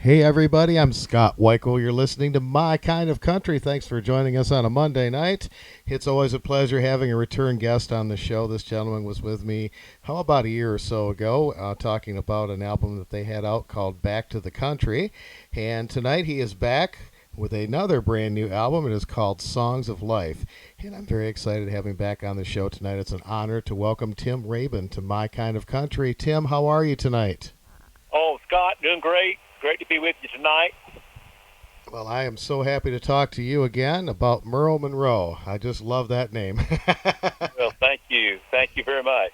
Hey everybody, I'm Scott Wikle. You're listening to My Kind of Country. Thanks for joining us on a Monday night. It's always a pleasure having a return guest on the show. This gentleman was with me, about a year or so ago, talking about an album that they had out called Back to the Country. And tonight he is back with another brand new album. It is called Songs of Life. And I'm very excited to have him back on the show tonight. It's an honor to welcome Tim Raybon to My Kind of Country. Tim, how are you tonight? Oh, Scott, doing great. Great to be with you tonight. Well, I am so happy to talk to you again about Merle Monroe. I just love that name. Well, thank you. Thank you very much.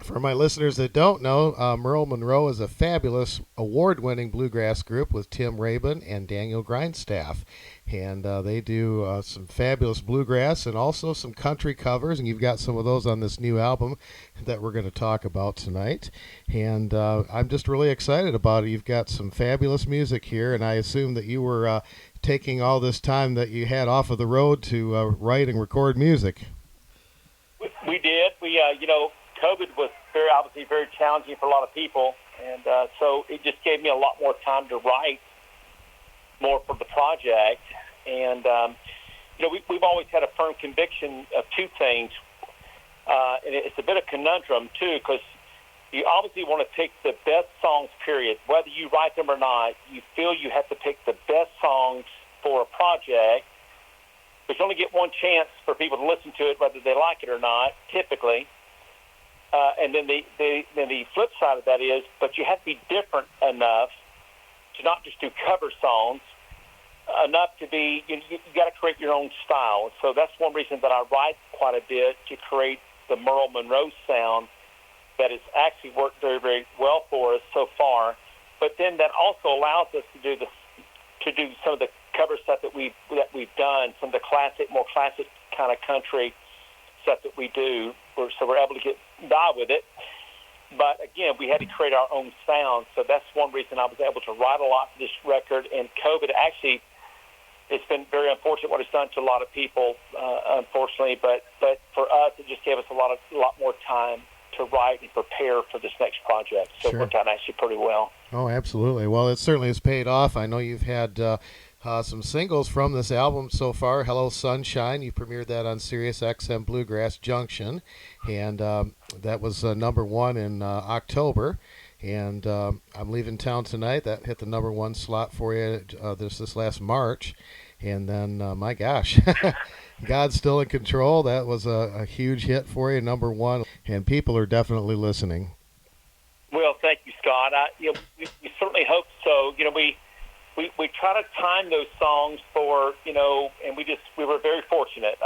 For my listeners that don't know, Merle Monroe is a fabulous award-winning bluegrass group with Tim Raybon and Daniel Grindstaff. And they do some fabulous bluegrass and also some country covers, and you've got some of those on this new album that we're going to talk about tonight. And I'm just really excited about it. You've got some fabulous music here, and I assume that you were taking all this time that you had off of the road to write and record music. We did. COVID was obviously very challenging for a lot of people, and so it just gave me a lot more time to write more for the project. And we've always had a firm conviction of two things, and it's a bit of conundrum too, because you obviously want to pick the best songs, period. Whether you write them or not, you feel you have to pick the best songs for a project, but you only get one chance for people to listen to it, whether they like it or not, typically. And then the flip side of that is, but you have to be different enough to not just do cover songs, enough to be, you got to create your own style. So that's one reason that I write quite a bit, to create the Merle Monroe sound that has actually worked very, very well for us so far. But then that also allows us to do some of the cover stuff that we've done, some of the more classic kind of country stuff that we do. So we're able to get by with it. But again, we had to create our own sound. So that's one reason I was able to write a lot for this record. And COVID actually, it's been very unfortunate what it's done to a lot of people, unfortunately. But for us, it just gave us a lot more time to write and prepare for this next project. So Sure. It worked out actually pretty well. Oh, absolutely. Well, it certainly has paid off. I know you've had some singles from this album so far. Hello Sunshine, you premiered that on Sirius XM Bluegrass Junction, and that was number one in October. And I'm Leaving Town Tonight, that hit the number one slot for you this last March. And then, my gosh, God's Still in Control, that was a huge hit for you, number one, and people are definitely listening. Well, thank you, Scott. We certainly hope so. We try to time those songs for, and we were very fortunate.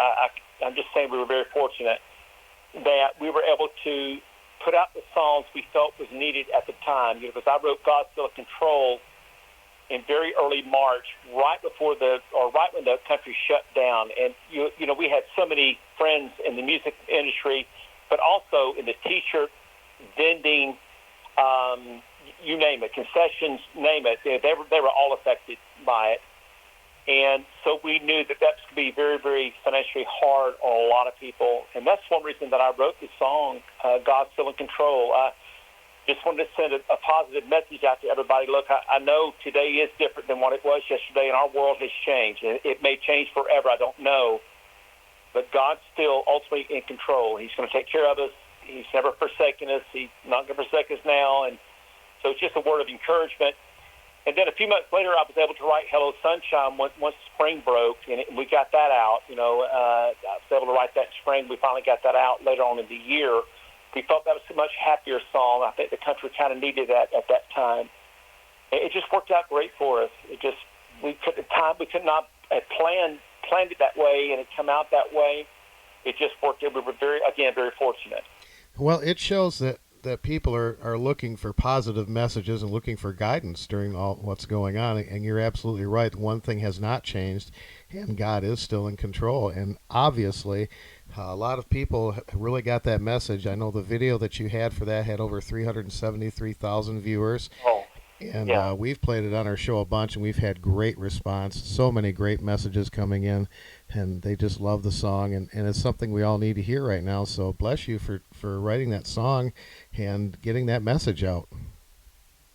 I'm just saying we were very fortunate that we were able to put out the songs we felt was needed at the time. Because I wrote God Still in Control in very early March, right when the country shut down. And, we had so many friends in the music industry, but also in the T-shirt vending, you name it, concessions, name it. They were all affected by it. And so we knew that that's going to be very, very financially hard on a lot of people. And that's one reason that I wrote this song, God's Still in Control. Just wanted to send a positive message out to everybody. Look, I know today is different than what it was yesterday, and our world has changed. And it may change forever, I don't know. But God's still ultimately in control. He's going to take care of us. He's never forsaken us. He's not going to forsake us now. And so it's just a word of encouragement. And then a few months later, I was able to write Hello Sunshine once spring broke, and we got that out. I was able to write that in spring. We finally got that out later on in the year. We felt that was a much happier song. I think the country kind of needed that at that time. It just worked out great for us. We could not have planned it that way, and it come out that way. It just worked. We were very fortunate. Well, it shows that people are looking for positive messages and looking for guidance during all what's going on. And you're absolutely right. One thing has not changed, and God is still in control. And obviously, a lot of people really got that message. I know the video that you had for that had over 373,000 viewers. Oh, and yeah. We've played it on our show a bunch, and we've had great response. So many great messages coming in, and they just love the song, and it's something we all need to hear right now. So bless you for writing that song and getting that message out.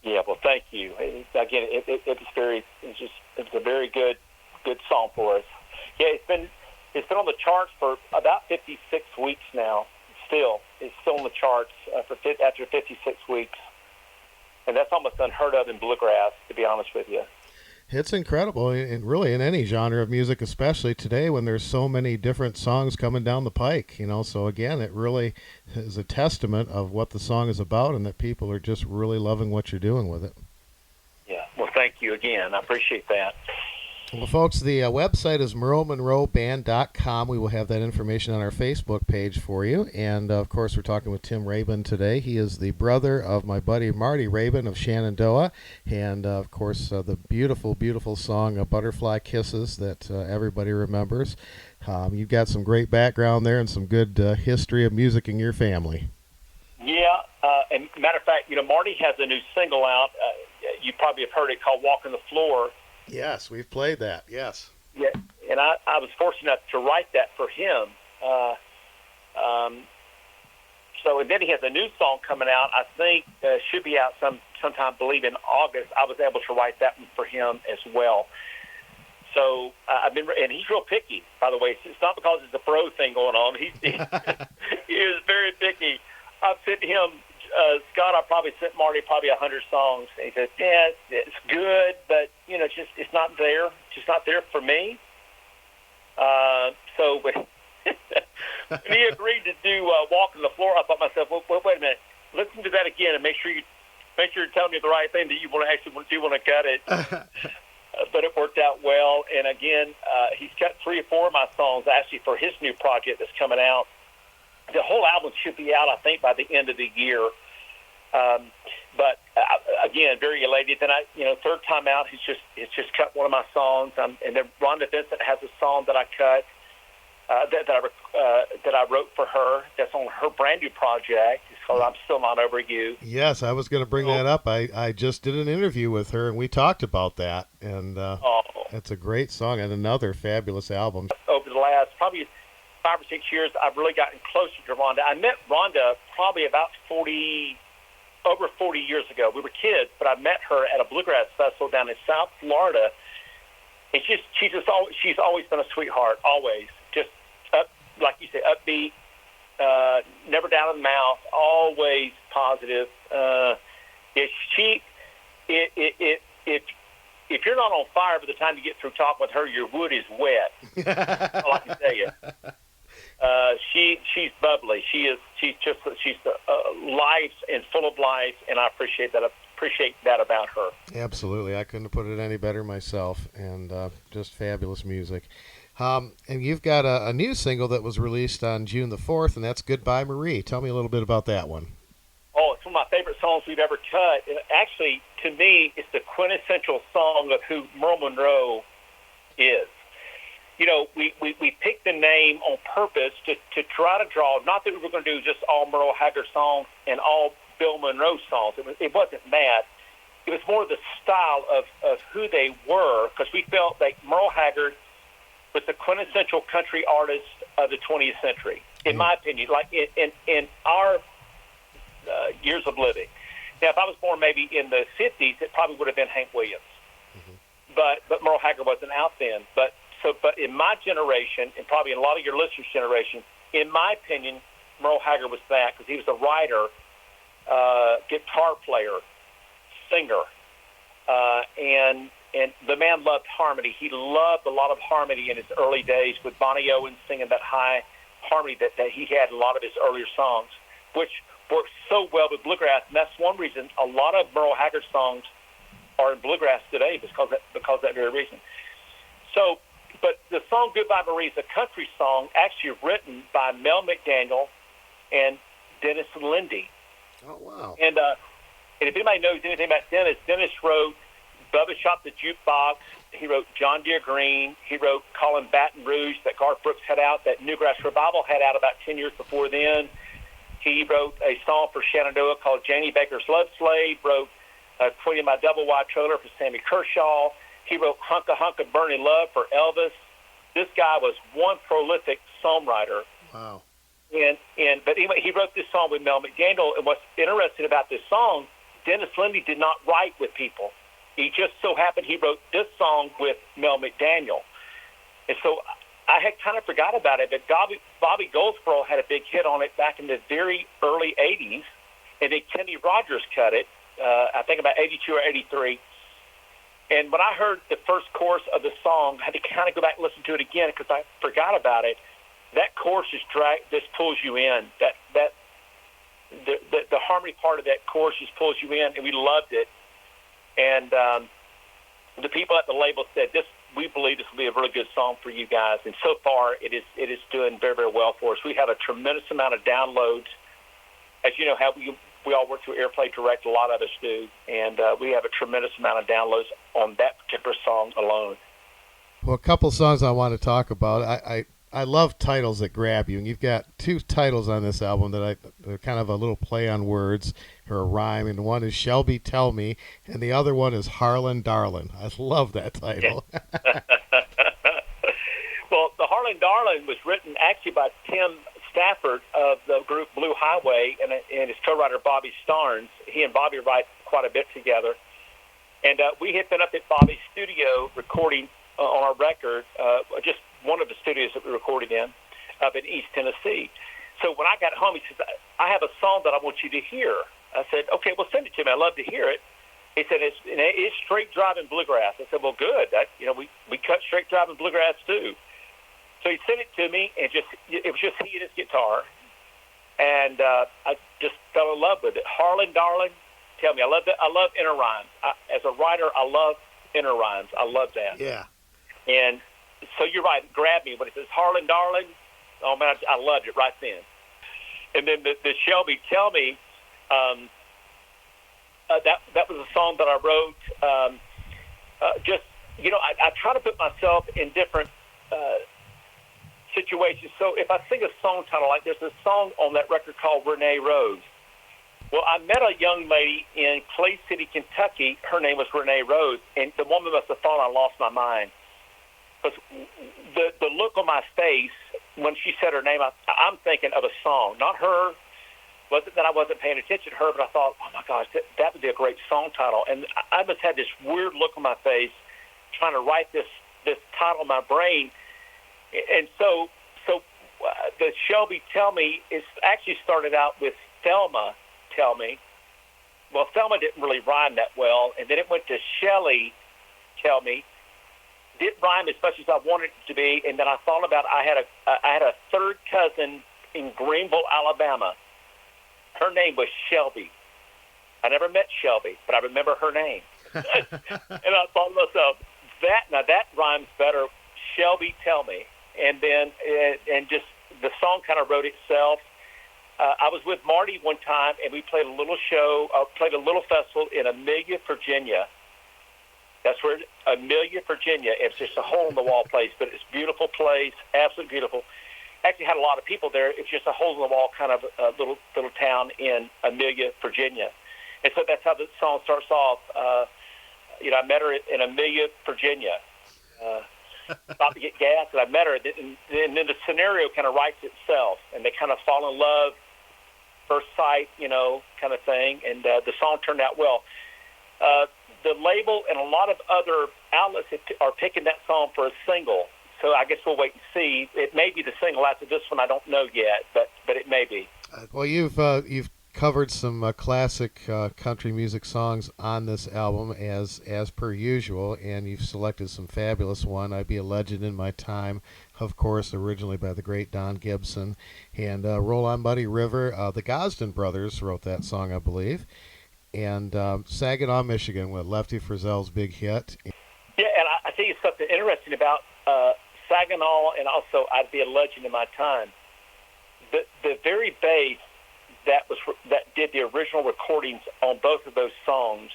Yeah, well, thank you. again, it was a very good song for us. Yeah, it's been on the charts for about 56 weeks now. It's still on the charts after 56 weeks, and that's almost unheard of in bluegrass, to be honest with you. It's incredible, and really in any genre of music, especially today when there's so many different songs coming down the pike. So again, it really is a testament of what the song is about, and that people are just really loving what you're doing with it. Yeah. Well, thank you again. I appreciate that. Well, folks, the website is merlemonroeband.com. We will have that information on our Facebook page for you. And, of course, we're talking with Tim Raybon today. He is the brother of my buddy Marty Raybon of Shenandoah. And, of course, the beautiful, beautiful song, Butterfly Kisses, that everybody remembers. You've got some great background there and some good history of music in your family. Yeah. And matter of fact, Marty has a new single out. You probably have heard it, called Walking the Floor. Yes, we've played that, yes. Yeah, and I was fortunate enough to write that for him. And then he has a new song coming out, I think should be out sometime, I believe in August. I was able to write that one for him as well. So and he's real picky, by the way. It's not because it's a bro thing going on. He is very picky. I've sent him, Scott, I probably sent Marty 100 songs. And he said, yeah, it's good, but, it's not there. It's just not there for me. So when he agreed to do Walking the Floor, I thought to myself, well, wait a minute. Listen to that again and make sure you're telling me the right thing, that you want to cut it. But it worked out well. And again, he's cut 3 or 4 of my songs actually for his new project that's coming out. The whole album should be out, I think, by the end of the year. But again, very elated. Then third time out, he's just cut one of my songs. And then Rhonda Vincent has a song that I cut that I wrote for her. That's on her brand new project. It's called "I'm Still Not Over You." Yes, I was going to bring that up. I just did an interview with her, and we talked about that. And it's a great song and another fabulous album. Over the last probably 5 or 6 years, I've really gotten closer to Rhonda. I met Rhonda probably about over 40 years ago. We were kids, but I met her at a bluegrass festival down in South Florida. And she's always been a sweetheart, always. Just up, like you say, upbeat, never down in the mouth, always positive. If you're not on fire by the time you get through talking with her, your wood is wet. That's all I can tell you. She's bubbly. She's life and full of life, and I appreciate that about her. Absolutely, I couldn't have put it any better myself, and just fabulous music. And you've got a new single that was released on June the 4th, and that's "Goodbye Marie." Tell me a little bit about that one. Oh, it's one of my favorite songs we've ever cut. And actually, to me, it's the quintessential song of who Merle Monroe is. We picked the name on purpose to try to draw, not that we were going to do just all Merle Haggard songs and all Bill Monroe songs. It wasn't that. It was more the style of who they were, because we felt like Merle Haggard was the quintessential country artist of the 20th century, in my opinion, like in our years of living. Now, if I was born maybe in the 50s, it probably would have been Hank Williams. Mm-hmm. But Merle Haggard wasn't out then. But in my generation, and probably in a lot of your listeners' generation, in my opinion, Merle Haggard was that, because he was a writer, guitar player, singer, and the man loved harmony. He loved a lot of harmony in his early days, with Bonnie Owens singing that high harmony that he had in a lot of his earlier songs, which works so well with bluegrass. And that's one reason a lot of Merle Haggard songs are in bluegrass today, because of that very reason. So, but the song "Goodbye Marie" is a country song actually written by Mel McDaniel and Dennis Lindy. Oh, wow. And if anybody knows anything about Dennis wrote Bubba Shot the Jukebox. He wrote John Deere Green. He wrote Callin' Baton Rouge that Garth Brooks had out, that Newgrass Revival had out about 10 years before then. He wrote a song for Shenandoah called Janie Baker's Love Slave, wrote Queen of My Double Wide Trailer for Sammy Kershaw. He wrote Hunka Hunka Burning Love for Elvis. This guy was one prolific songwriter. Wow. But anyway, he wrote this song with Mel McDaniel, and what's interesting about this song, Dennis Lindy did not write with people. he just so happened he wrote this song with Mel McDaniel. And so I had kind of forgot about it, but Bobby Goldsboro had a big hit on it back in the very early 80s, and then Kenny Rogers cut it, I think about 82 or 83. And when I heard the first chorus of the song, I had to kind of go back and listen to it again because I forgot about it. That chorus just pulls you in. The harmony part of that chorus just pulls you in, and we loved it. And the people at the label said, we believe this will be a really good song for you guys. And so far, it is doing very, very well for us. We have a tremendous amount of downloads. As you know, how we all work through Airplay Direct, a lot of us do, and we have a tremendous amount of downloads on that particular song alone. Well, a couple songs I want to talk about. I love titles that grab you, and you've got two titles on this album that they're kind of a little play on words or a rhyme, and one is Shelby Tell Me, and the other one is Harlan Darlin'. I love that title. Well, the Harlan Darlin' was written actually by Tim Stafford of the group Blue Highway and his co-writer Bobby Starnes. He and Bobby write quite a bit together. And we had been up at Bobby's studio recording on our record, just one of the studios that we recorded in, up in East Tennessee. So when I got home, he says, I have a song that I want you to hear. I said, okay, well, send it to me. I'd love to hear it. He said, it's straight driving bluegrass. I said, well, good. We cut straight driving bluegrass too. So he sent it to me, and it was just he and his guitar. And I just fell in love with it. Harlan Darlin', Tell Me. I love inner rhymes. As a writer, I love inner rhymes. I love that. Yeah. And so you're right. It grabbed me when it says Harlan Darlin'. Oh, man, I loved it right then. And then the Shelby Tell Me, that was a song that I wrote. I try to put myself in different situations. So if I sing a song title, like there's a song on that record called Renee Rose. Well, I met a young lady in Clay City, Kentucky. Her name was Renee Rose, and the woman must have thought I lost my mind. Because the look on my face when she said her name, I'm thinking of a song, not her. Wasn't that I wasn't paying attention to her, but I thought, oh my gosh, that would be a great song title. And I just had this weird look on my face, trying to write this title in my brain. And so the Shelby Tell Me is actually started out with Thelma Tell Me. Well, Thelma didn't really rhyme that well, and then it went to Shelly Tell Me. Didn't rhyme as much as I wanted it to be, and then I thought about I had a third cousin in Greenville, Alabama. Her name was Shelby. I never met Shelby, but I remember her name. And I thought to myself, that rhymes better. Shelby Tell Me. And then and just the song kind of wrote itself. I was with Marty one time, and we played a little festival in Amelia, Virginia. That's where Amelia, Virginia. It's just a hole-in-the-wall place, but it's a beautiful place, absolutely beautiful. Actually had a lot of people there. It's just a hole-in-the-wall kind of little town in Amelia, Virginia. And so that's how the song starts off. I met her in Amelia, Virginia. Stopped to get gas, and I met her. And then the scenario kind of writes itself, and they kind of fall in love, first sight, kind of thing. And the song turned out well. The label and a lot of other outlets are picking that song for a single. So I guess we'll wait and see. It may be the single after this one. I don't know yet, but it may be. Well, you've covered some classic country music songs on this album as per usual, and you've selected some fabulous one. I'd Be a Legend in My Time, of course, originally by the great Don Gibson, and Roll On Muddy River. The Gosden brothers wrote that song, I believe, and Saginaw, Michigan, with Lefty Frizzell's big hit. Yeah, and I tell you something interesting about Saginaw, and also I'd Be a Legend in My Time. The very bass that did the original recordings on both of those songs,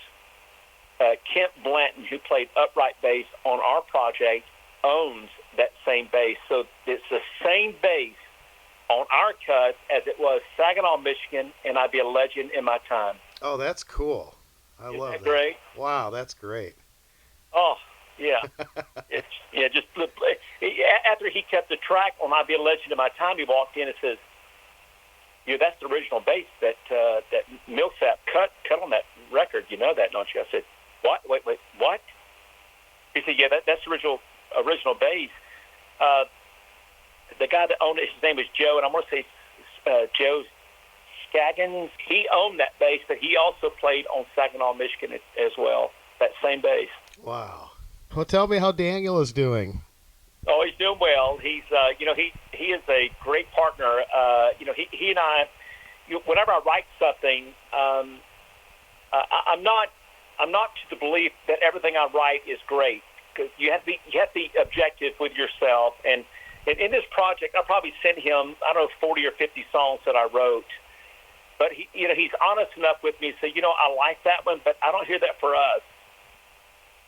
Kent Blanton, who played upright bass on our project, owns that same bass. So it's the same bass on our cut as it was Saginaw, Michigan, and I'd Be a Legend in My Time. Oh, that's cool. I love that. Great? Wow, that's great. Oh, yeah. Just after he kept the track on I'd Be a Legend in My Time, he walked in and says, that's the original bass that Millsap cut on that record. You know that, don't you? I said, What? Wait, what? He said, yeah, that's original bass. The guy that owned it, his name was Joe, and I'm going to say Joe Scaggins. He owned that bass, but he also played on Saginaw, Michigan as well, that same bass. Wow. Well, tell me how Daniel is doing. Oh, he's doing well. He's, he is a great partner. He and I, whenever I write something, I'm not to the belief that everything I write is great, because you have to be objective with yourself. And in this project, I probably sent him, 40 or 50 songs that I wrote. But he's honest enough with me to say, I like that one, but I don't hear that for us.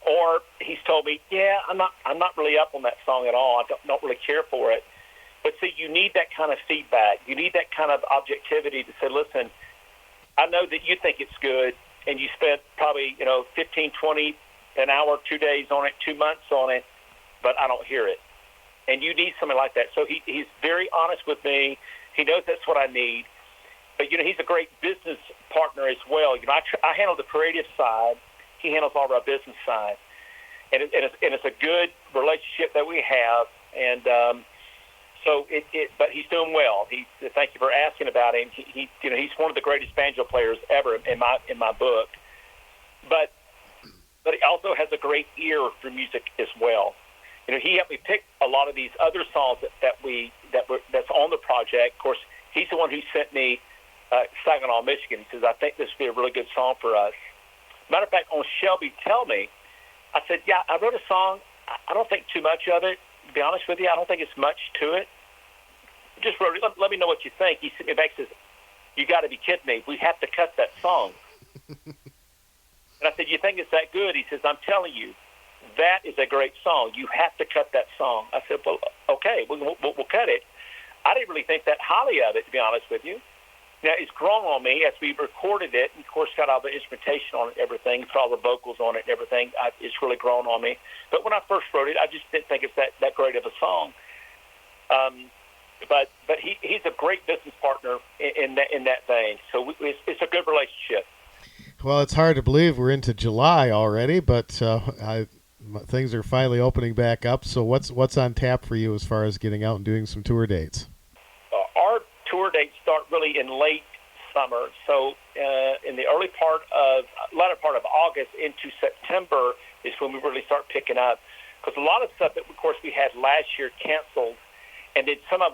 Or he's told me, yeah, I'm not really up on that song at all. I don't really care for it. But see, you need that kind of feedback. You need that kind of objectivity to say, listen, I know that you think it's good, and you spent probably 15, 20, an hour, 2 days on it, 2 months on it, but I don't hear it. And you need something like that. So he's very honest with me. He knows that's what I need. But he's a great business partner as well. I handle the creative side. He handles all of our business side, and it's a good relationship that we have. And but he's doing well. Thank you for asking about him. He's one of the greatest banjo players ever in my book. But he also has a great ear for music as well. He helped me pick a lot of these other songs that's on the project. Of course, he's the one who sent me Saginaw, Michigan. He says, I think this would be a really good song for us. Matter of fact, on Shelby Tell Me, I said, yeah, I wrote a song. I don't think too much of it. To be honest with you, I don't think it's much to it. I just wrote it. Let me know what you think. He sent me back and says, you got to be kidding me. We have to cut that song. And I said, you think it's that good? He says, I'm telling you, that is a great song. You have to cut that song. I said, well, okay, we'll cut it. I didn't really think that highly of it, to be honest with you. Now, it's grown on me as we recorded it, and of course got all the instrumentation on it and everything, put all the vocals on it and everything. It's really grown on me. But when I first wrote it, I just didn't think it's that great of a song. But he's a great business partner in that vein. So it's a good relationship. Well, it's hard to believe we're into July already, but things are finally opening back up. So what's on tap for you as far as getting out and doing some tour dates? Our tour dates start really in late summer. So in the latter part of August into September is when we really start picking up. Because a lot of stuff that, of course, we had last year canceled, and then some of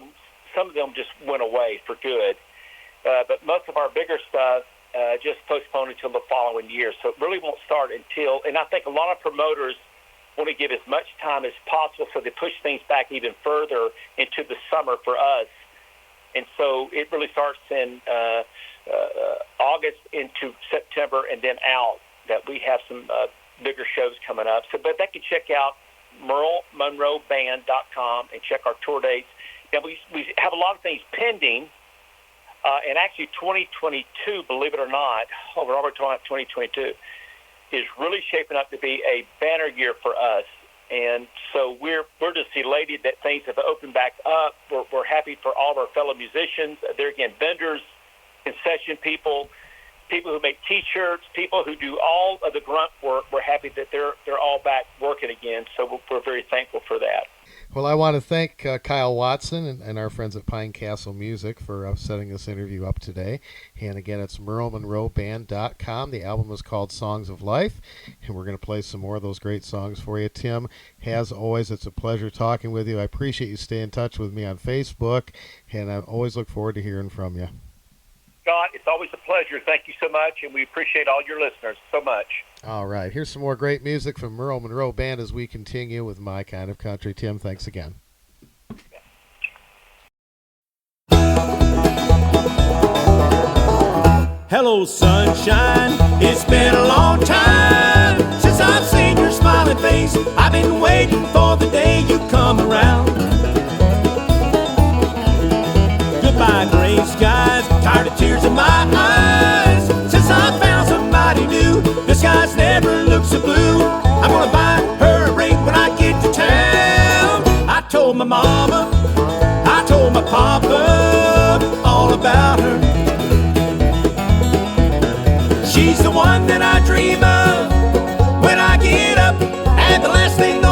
them just went away for good. But most of our bigger stuff just postponed until the following year. So it really won't start until, and I think a lot of promoters want to give as much time as possible, so they push things back even further into the summer for us. And so it really starts in August into September and then out, that we have some bigger shows coming up. So, but they can check out merlemonroeband.com and check our tour dates. Now, we have a lot of things pending. And actually 2022, believe it or not, we're already talking about 2022, is really shaping up to be a banner year for us. And so we're just elated that things have opened back up. We're happy for all of our fellow musicians. They're, again, vendors, concession people who make T-shirts, people who do all of the grunt work. We're happy that they're all back working again. So we're very thankful for that. Well, I want to thank Kyle Watson and our friends at Pine Castle Music for setting this interview up today. And again, it's merlemonroeband.com. The album is called Songs of Life, and we're going to play some more of those great songs for you. Tim, as always, it's a pleasure talking with you. I appreciate you staying in touch with me on Facebook, and I always look forward to hearing from you. Scott, it's always a pleasure. Thank you so much, and we appreciate all your listeners so much. All right, here's some more great music from Merle Monroe Band as we continue with My Kind of Country. Tim, thanks again. Hello, sunshine. It's been a long time since I've seen your smiling face. I've been waiting for the day you come around. Goodbye, gray skies, tired of tears in my eyes. Since I found somebody new, the skies never look so blue. I'm gonna buy her a ring when I get to town. I told my mama, I told my papa all about her. She's the one that I dream of,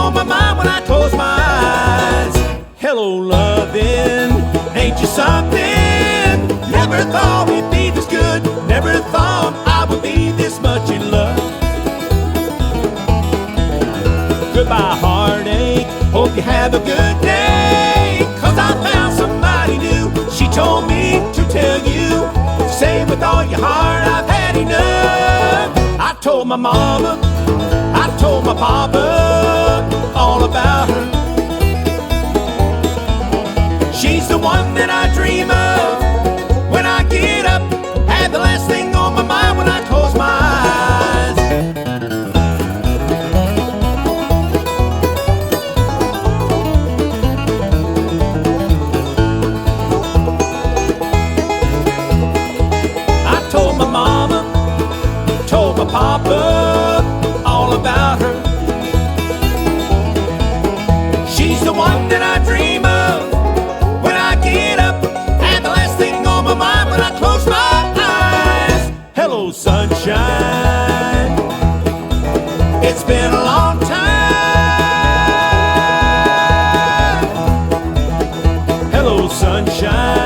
on my mind when I close my eyes. Hello, loving, ain't you something? Never thought it'd be this good. Never thought I would be this much in love. Goodbye, heartache, hope you have a good day. 'Cause I found somebody new. She told me to tell you, say with all your heart, I've had enough. I told my mama, I told my papa all about her. She's the one that I dream of when I get up, and the last thing on my mind when I close my eyes. I told my mama, told my papa all about her. She's the one that I dream of when I get up, and the last thing on my mind when I close my eyes. Hello, sunshine, it's been a long time. Hello, sunshine.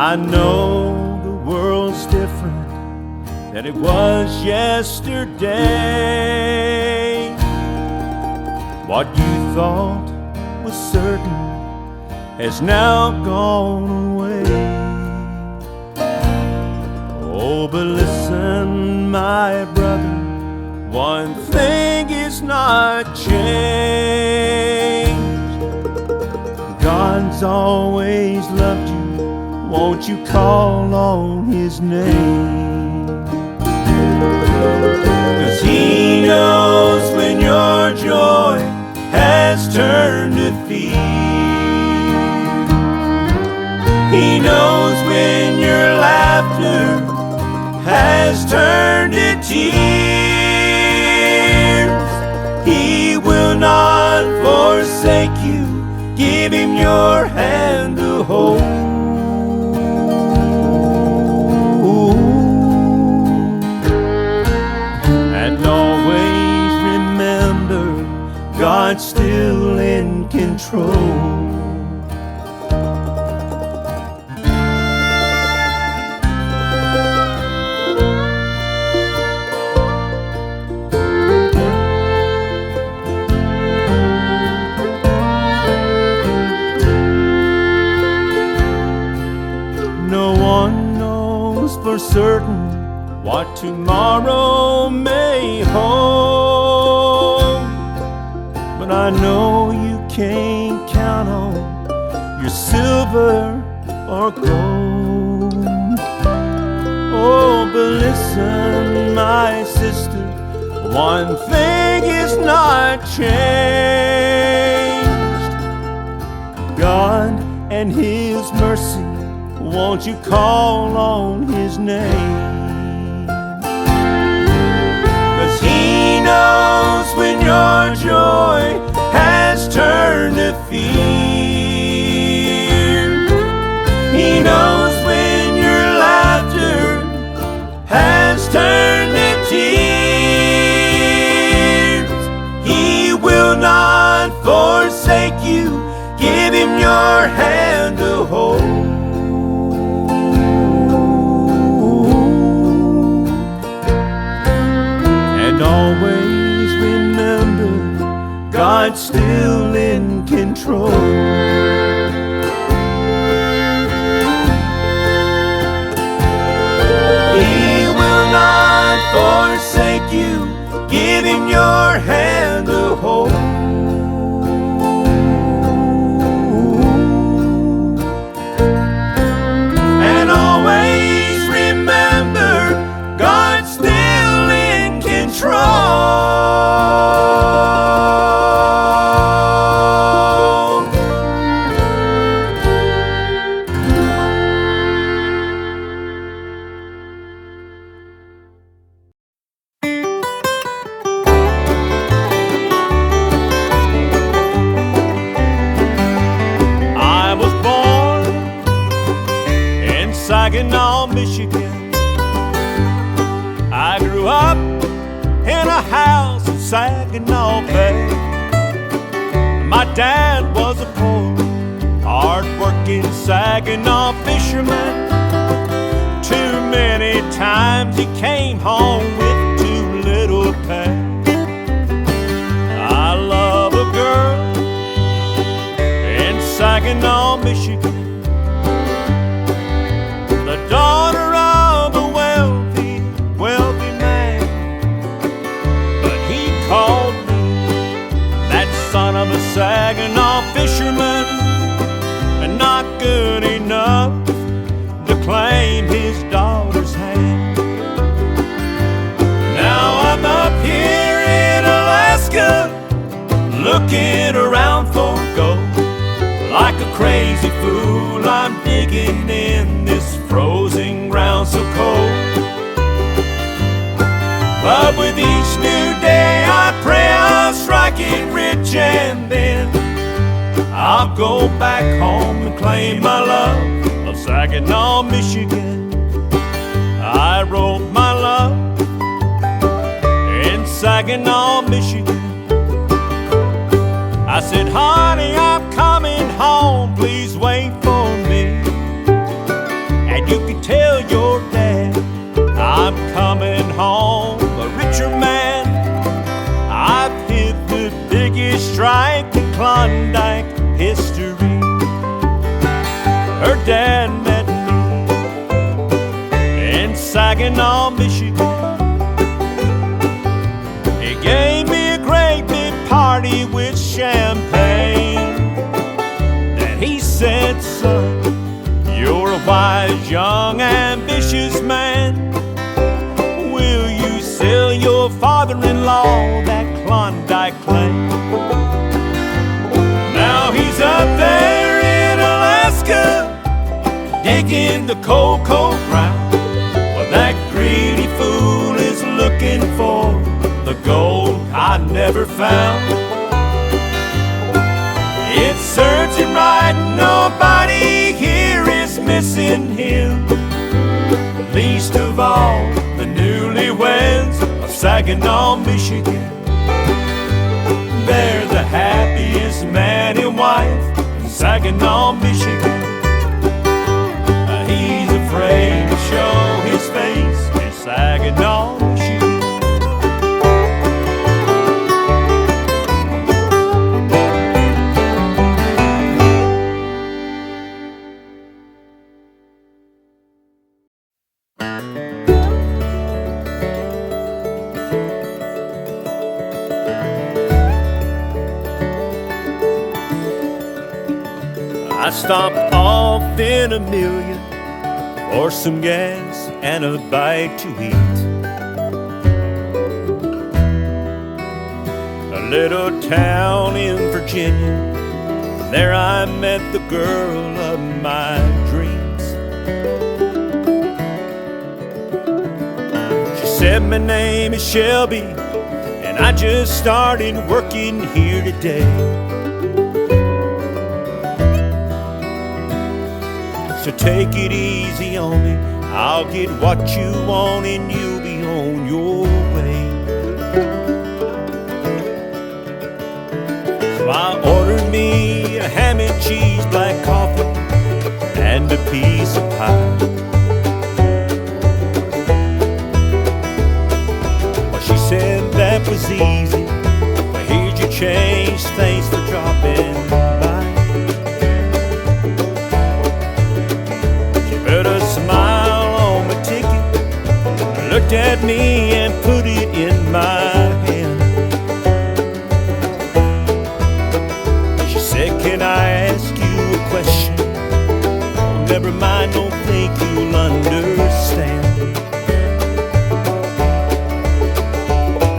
I know the world's different than it was yesterday. What you thought was certain has now gone away. Oh, but listen, my brother, one thing is not changed. God's always loved you. Won't you call on his name? 'Cause he knows when your joy has turned to fear. He knows when your laughter has turned to tears. He will not forsake you. Give him your hand to hold. God's still in control. No one knows for certain what tomorrow may hold. But I know you can't count on your silver or gold. Oh, but listen, my sister, one thing is not changed. God and his mercy, won't you call on his name? 'Cause he knows when your joy has turned to fear. He knows when your laughter has turned to tears. He will not forsake you. Give him your hand to hold. And always remember, God's still in control. He will not forsake you. Give him your hand to hold. Saginaw, Michigan. I grew up in a house in Saginaw Bay. My dad was a poor, hard-working Saginaw fisherman. Too many times he came home with too little pay. I love a girl in Saginaw, Michigan, the daughter of a wealthy man. But he called me that son of a Saginaw fisherman, and not good enough to claim his daughter's hand. Now I'm up here in Alaska, looking around for gold. Like a crazy fool, I'm digging in this frozen ground so cold. But with each new day I pray I'll strike it rich, and then I'll go back home and claim my love of Saginaw, Michigan. I wrote my love in Saginaw, Michigan. I said, honey, I'm coming home, please wait for me. And you can tell your dad I'm coming home a richer man. I've hit the biggest strike in Klondike history. Her dad met me in Saginaw, Michigan. He gave me a great big party with champagne. Then he said, son, you're a wise, young, ambitious man. Will you sell your father-in-law that Klondike claim? Now he's up there in Alaska, digging the cold, cold ground. Well, that greedy fool is looking for the gold I never found. It's searching right, nobody here is missing him. Least of all, the newlyweds of Saginaw, Michigan. They're the happiest man and wife in Saginaw, Michigan. He's afraid to show his face in Saginaw, Michigan. I stopped off in Amelia for some gas and a bite to eat. A little town in Virginia, there I met the girl of my dreams. She said, my name is Shelby, and I just started working here today. So take it easy on me, I'll get what you want and you'll be on your way. So I ordered me a ham and cheese, black coffee, and a piece of pie. Well, she said that was easy, but here's your change, thanks for dropping by. Put a smile on my ticket, looked at me and put it in my hand. She said, can I ask you a question? Oh, never mind, don't think you'll understand.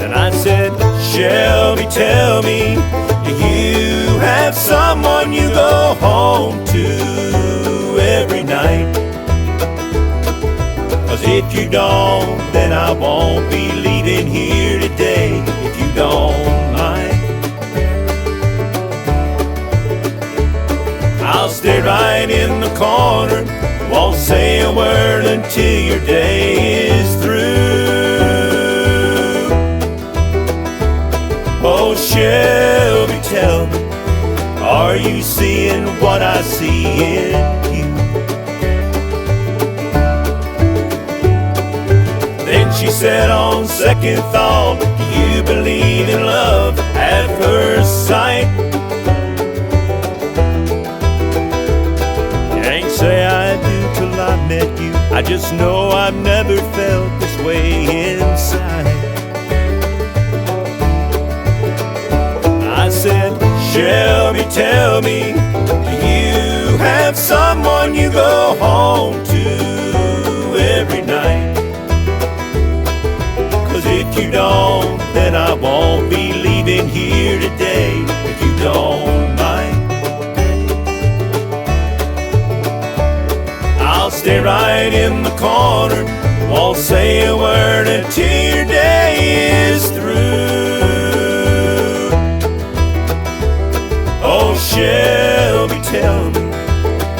Then I said, Shelby, tell me, do you have someone you go home to every night? 'Cause if you don't, then I won't be leaving here today, if you don't mind. I'll stay right in the corner Won't say a word until your day is through. Oh, Shelby, tell me, are you seeing what I see in you? Then she said, on second thought, do you believe in love at first sight? Can't say I do till I met you. I just know I've never felt this way inside. I said, Shelby, tell me, do you have someone you go home to every night? 'Cause if you don't, then I won't be leaving here today, if you don't mind. I'll stay right in the corner, won't say a word until your day is through. Oh, Shelby, tell me,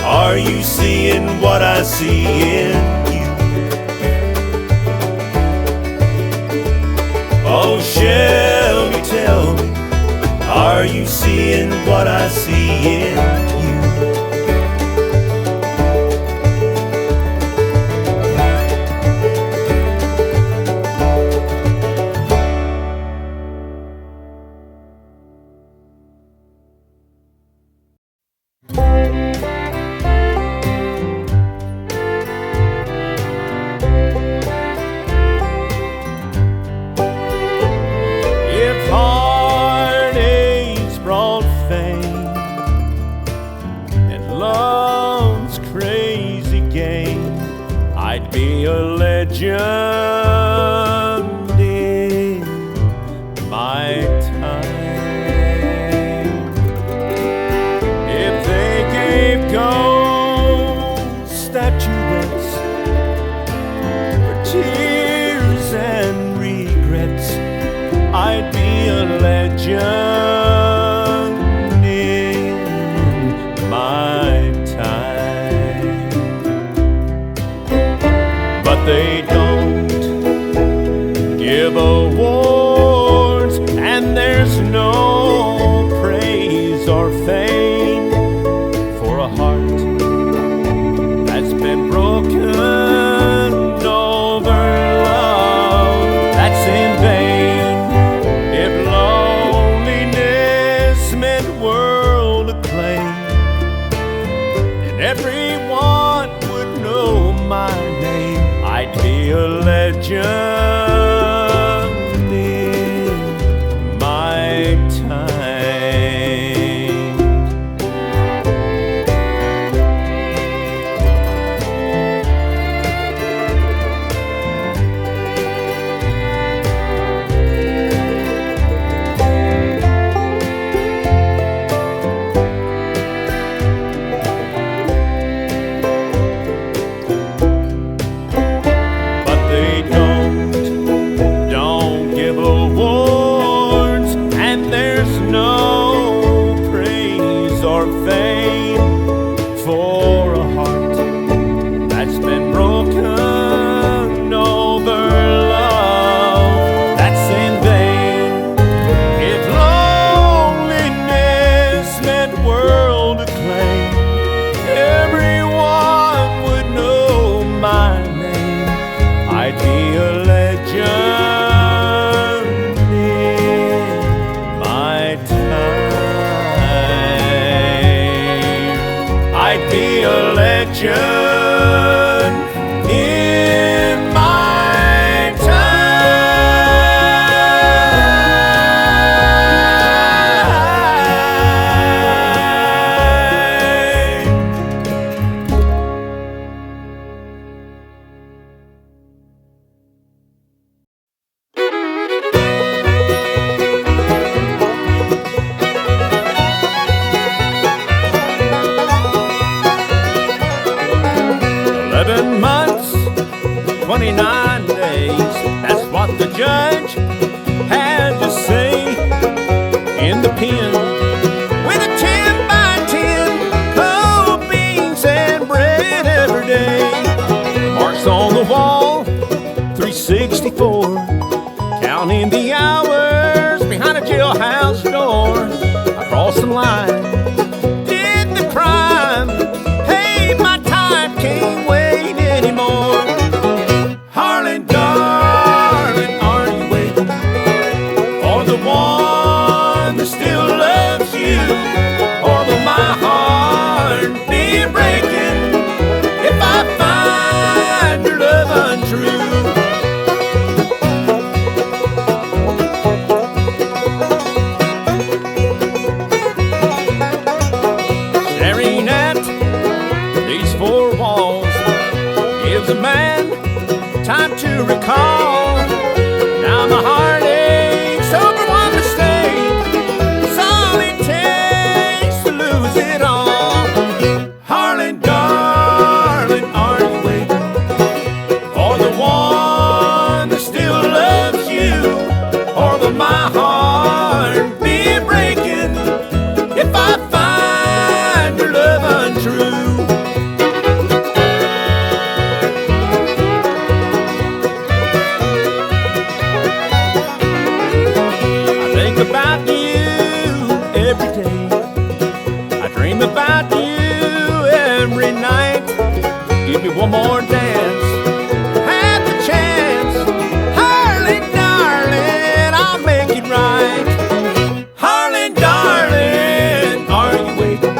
are you seeing what I see in you? Oh, Shelby, tell me, are you seeing what I see in you? was a man, time to recall. Now my heart aches over one mistake. It's all it takes to lose it all. Harlan, darling, are you waiting for the one that still loves you? Or will my heart be breaking if I find your love untrue? About you every day. I dream about you every night. Give me one more dance, have the chance. Harlan, darling, I'll make it right. Harlan, darling, are you waiting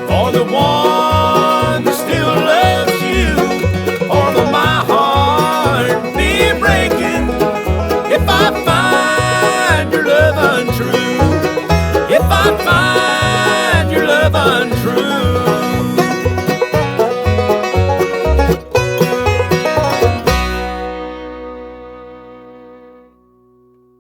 for the one that still loves you? Or will my heart be breaking if I find your love untrue? If I find your love untrue.